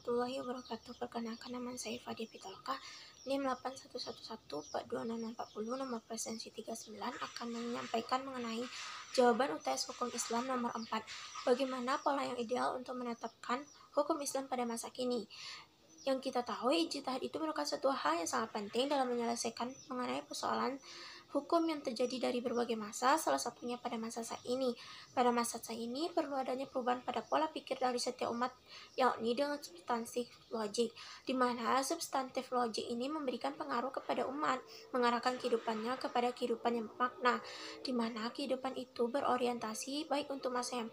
warahmatullahi wabarakatuh. Perkenalkan, nama saya Fadia Pitaloka, NIM 8111426040, nomor presensi 39, akan menyampaikan mengenai jawaban UTS Hukum Islam nomor 4. Bagaimana pola yang ideal untuk menetapkan hukum Islam pada masa kini? Yang kita tahu, ijtihad itu merupakan suatu hal yang sangat penting dalam menyelesaikan mengenai persoalan hukum yang terjadi dari berbagai masa, salah satunya pada masa saat ini. Pada masa saat ini, perlu adanya perubahan pada pola pikir dari setiap umat, yakni dengan substantif logik, di mana substantif logik ini memberikan pengaruh kepada umat, mengarahkan kehidupannya kepada kehidupan yang bermakna, di mana kehidupan itu berorientasi baik untuk masa yang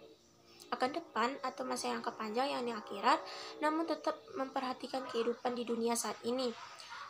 akan depan atau masa yang akan panjang, yakni akhirat, namun tetap memperhatikan kehidupan di dunia saat ini.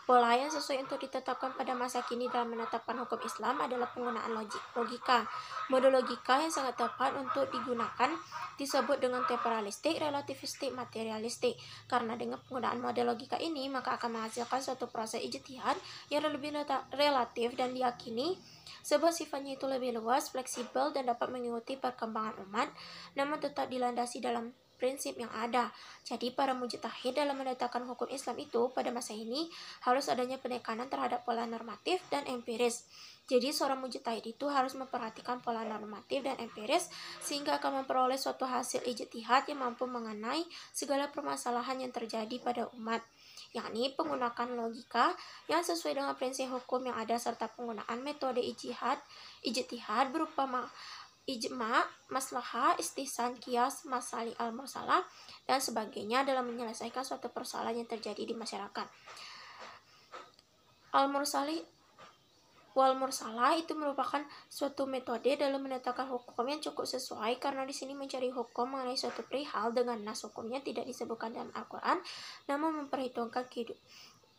Pola yang sesuai untuk ditetapkan pada masa kini dalam menetapkan hukum Islam adalah penggunaan logika. Mode logika yang sangat tepat untuk digunakan disebut dengan temporalistik, relativistik, materialistik. Karena dengan penggunaan mode logika ini, maka akan menghasilkan suatu proses ijtihad yang lebih relatif dan diyakini sebab sifatnya itu lebih luas, fleksibel, dan dapat mengikuti perkembangan umat, namun tetap dilandasi dalam prinsip yang ada. Jadi para mujtahid dalam menetapkan hukum Islam itu pada masa ini harus adanya penekanan terhadap pola normatif dan empiris. Jadi seorang mujtahid itu harus memperhatikan pola normatif dan empiris sehingga akan memperoleh suatu hasil ijtihad yang mampu mengenai segala permasalahan yang terjadi pada umat, yakni penggunaan logika yang sesuai dengan prinsip hukum yang ada serta penggunaan metode ijtihad berupa ijma, maslahah, istihsan, kias, masalih al-mursalah, dan sebagainya dalam menyelesaikan suatu persoalan yang terjadi di masyarakat. Al-mursalih wal mursalah itu merupakan suatu metode dalam menetapkan hukum yang cukup sesuai, karena di sini mencari hukum mengenai suatu perihal dengan nas hukumnya tidak disebutkan dalam Al-Quran, namun memperhitungkan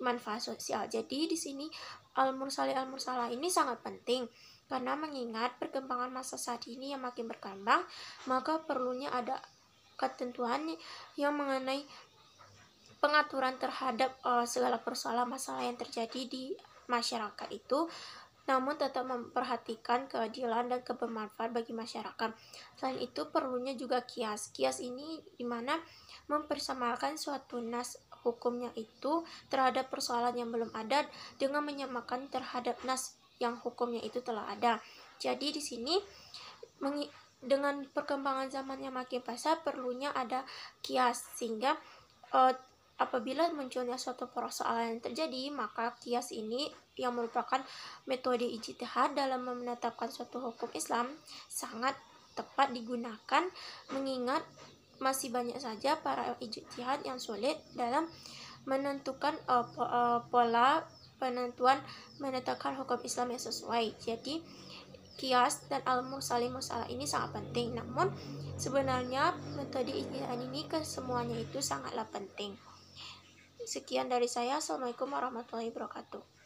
manfaat sosial. Jadi di sini al-mursalah ini sangat penting karena mengingat perkembangan masa saat ini yang makin berkembang, maka perlunya ada ketentuan yang mengenai pengaturan terhadap segala persoalan masalah yang terjadi di masyarakat itu, namun tetap memperhatikan keadilan dan kebermanfaat bagi masyarakat. Selain itu perlunya juga kias. Kias ini dimana mempersamakan suatu nas hukumnya itu terhadap persoalan yang belum ada dengan menyamakan terhadap nas yang hukumnya itu telah ada. Jadi di sini dengan perkembangan zaman yang makin pesat, perlunya ada kias sehingga apabila munculnya suatu persoalan yang terjadi, maka kias ini yang merupakan metode ijtihad dalam menetapkan suatu hukum Islam sangat tepat digunakan, mengingat masih banyak saja para ijtihad yang sulit dalam menentukan pola penentuan menetapkan hukum Islam yang sesuai. Jadi kias dan al-mursalah ini sangat penting, namun sebenarnya metode ijtihad ini kesemuanya itu sangatlah penting. Sekian dari saya. Assalamualaikum warahmatullahi wabarakatuh.